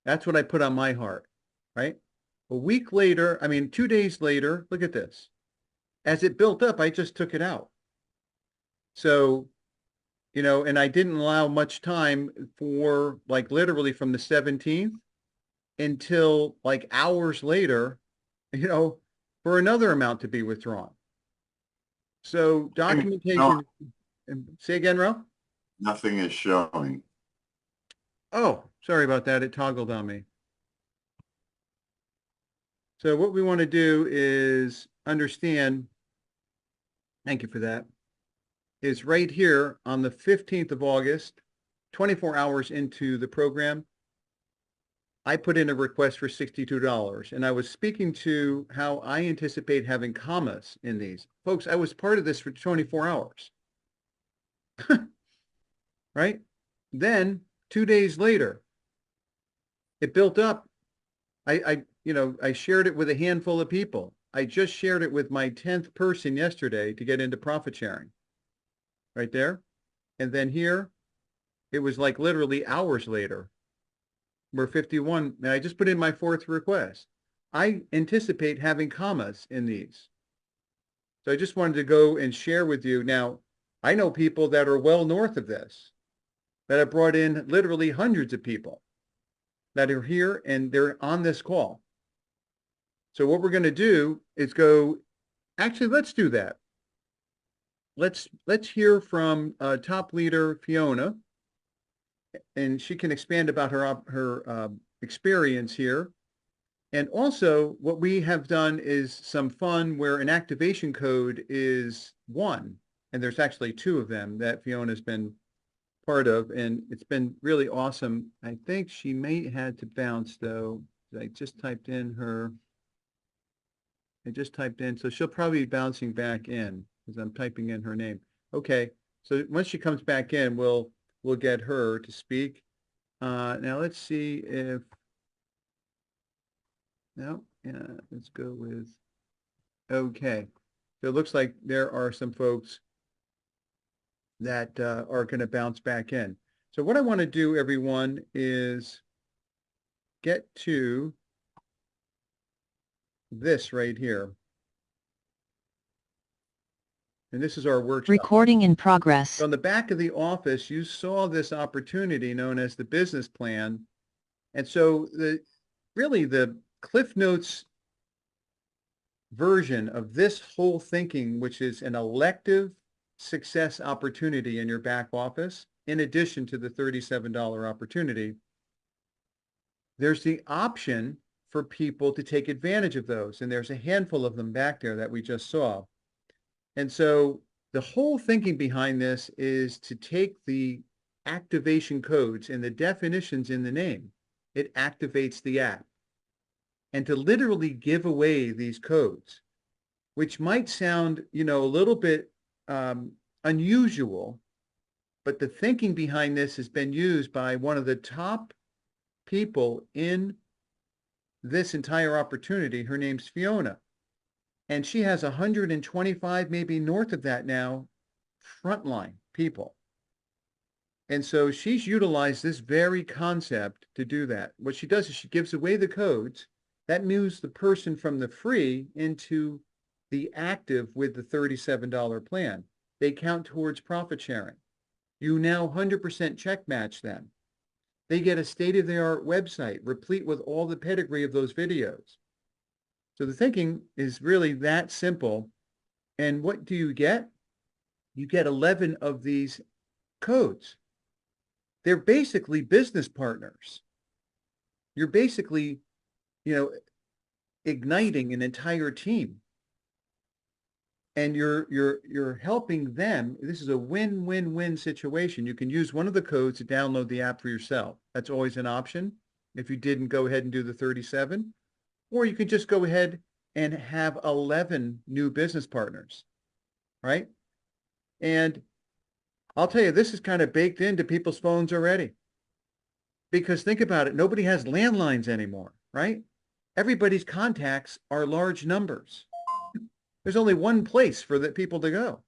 That's what I put on my heart, right? A week later, I mean, 2 days later, look at this. As it built up, I just took it out. So, and I didn't allow much time for like literally from the 17th until like hours later, you know, for another amount to be withdrawn. So No, documentation, say again, Ralph? nothing is showing. Oh, sorry about that. It toggled on me. So what we want to do is understand, thank you for that, is right here on the 15th of August, 24 hours into the program, I put in a request for $62. And I was speaking to how I anticipate having commas in these. Folks, I was part of this for 24 hours, right? Then 2 days later, it built up. I shared it with a handful of people. I just shared it with my 10th person yesterday to get into profit sharing right there. And then here, it was like literally hours later. We're 51, and I just put in my fourth request. I anticipate having commas in these. So I just wanted to go and share with you. Now, I know people that are well north of this that have brought in literally hundreds of people that are here and they're on this call. So what we're going to do is go, actually, let's do that. Let's hear from top leader Fiona, and she can expand about her experience here. And also, what we have done is some fun where an activation code is one, and there's actually two of them that Fiona's been part of, and it's been really awesome. I think she may had to bounce though. I just typed in her. I just typed in, so she'll probably be bouncing back in because I'm typing in her name. Okay, so once she comes back in, we'll get her to speak. Now let's see if no, yeah, let's go with okay. So it looks like there are some folks that are going to bounce back in. So what I want to do, everyone, is get to this right here. And this is our workshop. Recording in progress. On the back of the office, you saw this opportunity known as the business plan. And so really the Cliff Notes version of this whole thinking, which is an elective success opportunity in your back office, in addition to the $37 opportunity, there's the option for people to take advantage of those. And there's a handful of them back there that we just saw. And so the whole thinking behind this is to take the activation codes and the definitions in the name. It activates the app. And to literally give away these codes, which might sound, a little bit unusual, but the thinking behind this has been used by one of the top people in this entire opportunity. Her name's Fiona. And she has 125, maybe north of that now, frontline people. And so she's utilized this very concept to do that. What she does is she gives away the codes. That moves the person from the free into the active with the $37 plan. They count towards profit sharing. You now 100% check match them. They get a state-of-the-art website replete with all the pedigree of those videos. So the thinking is really that simple. And what do you get? You get 11 of these codes. They're basically business partners. You're basically, igniting an entire team. And you're helping them. This is a win-win-win situation. You can use one of the codes to download the app for yourself. That's always an option if you didn't go ahead and do the 37. Or you can just go ahead and have 11 new business partners, right? And I'll tell you, this is kind of baked into people's phones already. Because think about it, nobody has landlines anymore, right? Everybody's contacts are large numbers. There's only one place for the people to go.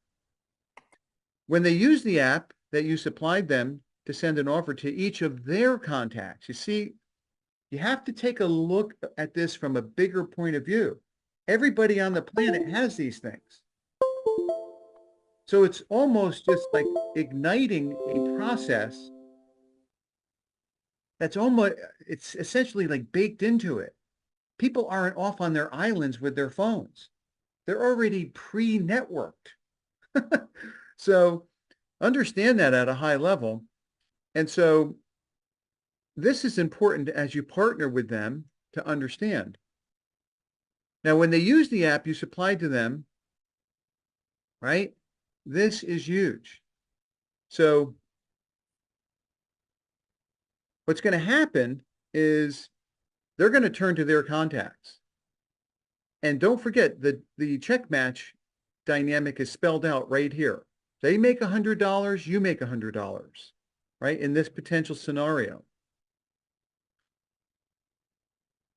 When they use the app that you supplied them to send an offer to each of their contacts, you see, You have to take a look at this from a bigger point of view. Everybody on the planet has these things. So it's almost just like igniting a process that's almost, it's essentially like baked into it. People aren't off on their islands with their phones. They're already pre-networked. So understand that at a high level. And so this is important as you partner with them to understand. Now, when they use the app you supplied to them, right, this is huge. So what's going to happen is they're going to turn to their contacts. And don't forget that the check match dynamic is spelled out right here. They make $100, you make $100, right, in this potential scenario.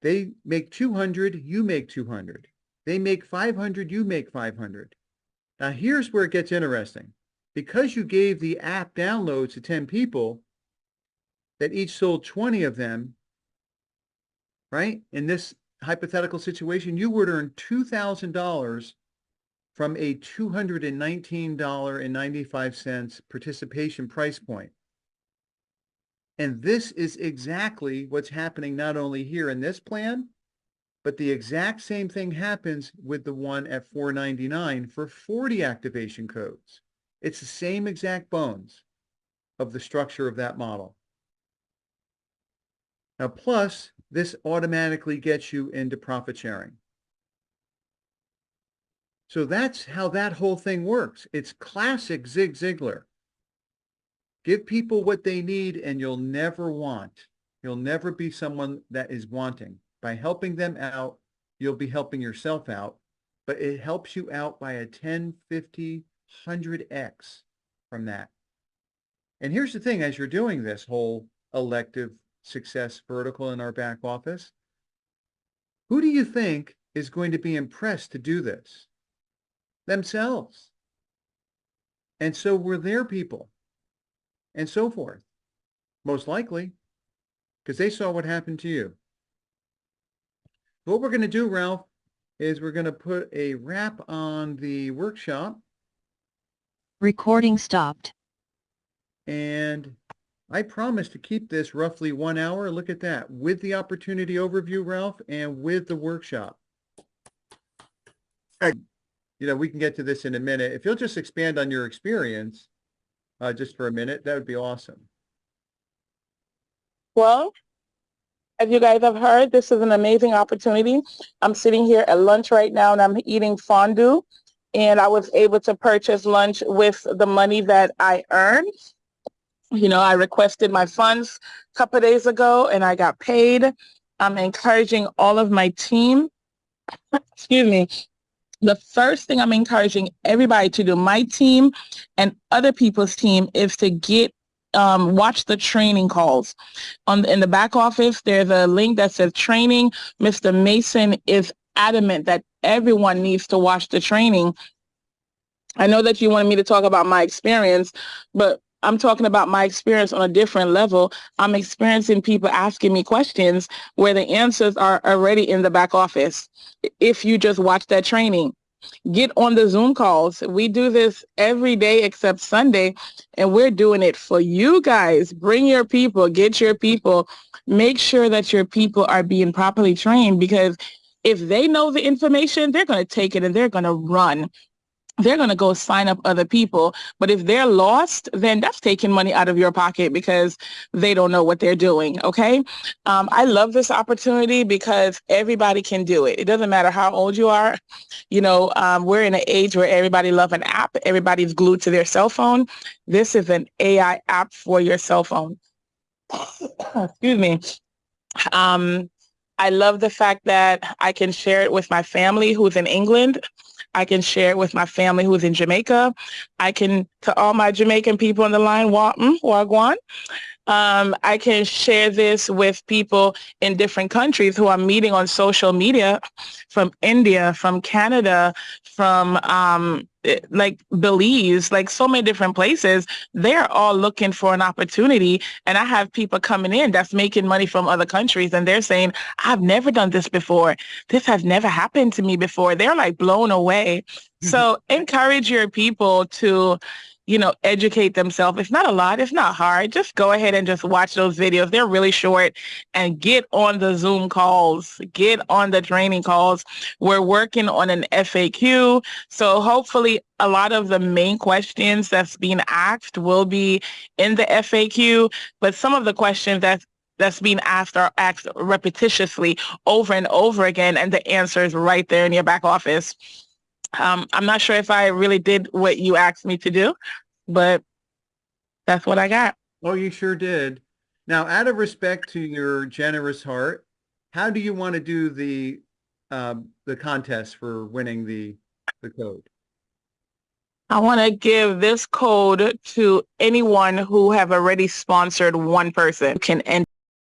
They make 200, you make 200. They make 500, you make 500. Now here's where it gets interesting. Because you gave the app downloads to 10 people that each sold 20 of them, right? In this hypothetical situation, you would earn $2,000 from a $219.95 participation price point. And this is exactly what's happening not only here in this plan, but the exact same thing happens with the one at $499 for 40 activation codes. It's the same exact bones of the structure of that model. Now, plus, this automatically gets you into profit sharing. So that's how that whole thing works. It's classic Zig Ziglar. Give people what they need and you'll never want. You'll never be someone that is wanting. By helping them out, you'll be helping yourself out, but it helps you out by a 10, 50, 100x from that. And here's the thing, as you're doing this whole elective success vertical in our back office, who do you think is going to be impressed to do this? Themselves. And so we're their people. And so forth, most likely, because they saw what happened to you. What we're going to do, Ralph, is we're going to put a wrap on the workshop. Recording stopped. And I promise to keep this roughly 1 hour. Look at that, with the opportunity overview, Ralph, and with the workshop. You know, we can get to this in a minute. If you'll just expand on your experience, just for a minute, that would be awesome. Well, as you guys have heard, this is an amazing opportunity. I'm sitting here at lunch right now and I'm eating fondue, and I was able to purchase lunch with the money that I earned. You know, I requested my funds a couple of days ago and I got paid. I'm encouraging all of my team, excuse me, the first thing I'm encouraging everybody to do, my team and other people's team, is to get watch the training calls. In the back office, there's a link that says training. Mr. Mason is adamant that everyone needs to watch the training. I know that you wanted me to talk about my experience, but I'm talking about my experience on a different level. I'm experiencing people asking me questions where the answers are already in the back office. If you just watch that training, get on the Zoom calls. We do this every day except Sunday, and we're doing it for you guys. Bring your people, get your people, make sure that your people are being properly trained, because if they know the information, they're going to take it and they're going to run. They're going to go sign up other people. But if they're lost, then that's taking money out of your pocket because they don't know what they're doing. Okay. I love this opportunity because everybody can do it. It doesn't matter how old you are. You know, we're in an age where everybody loves an app. Everybody's glued to their cell phone. This is an AI app for your cell phone. Excuse me. I love the fact that I can share it with my family who's in England. I can share it with my family who's in Jamaica. I can to all my Jamaican people on the line, Wagwan. I can share this with people in different countries who I'm meeting on social media, from India, from Canada, from like Belize, like so many different places. They're all looking for an opportunity. And I have people coming in that's making money from other countries, and they're saying, I've never done this before. This has never happened to me before. They're like blown away. So encourage your people to, you know, educate themselves. It's not a lot. It's not hard. Just go ahead and just watch those videos. They're really short, and get on the Zoom calls, get on the training calls. We're working on an FAQ. So hopefully a lot of the main questions that's being asked will be in the FAQ, but some of the questions that's being asked are asked repetitiously over and over again, and the answer is right there in your back office. I'm not sure if I really did what you asked me to do, but that's what I got. Oh, you sure did. Now, out of respect to your generous heart, how do you want to do the contest for winning the code? I want to give this code to anyone who have already sponsored one person. You can enter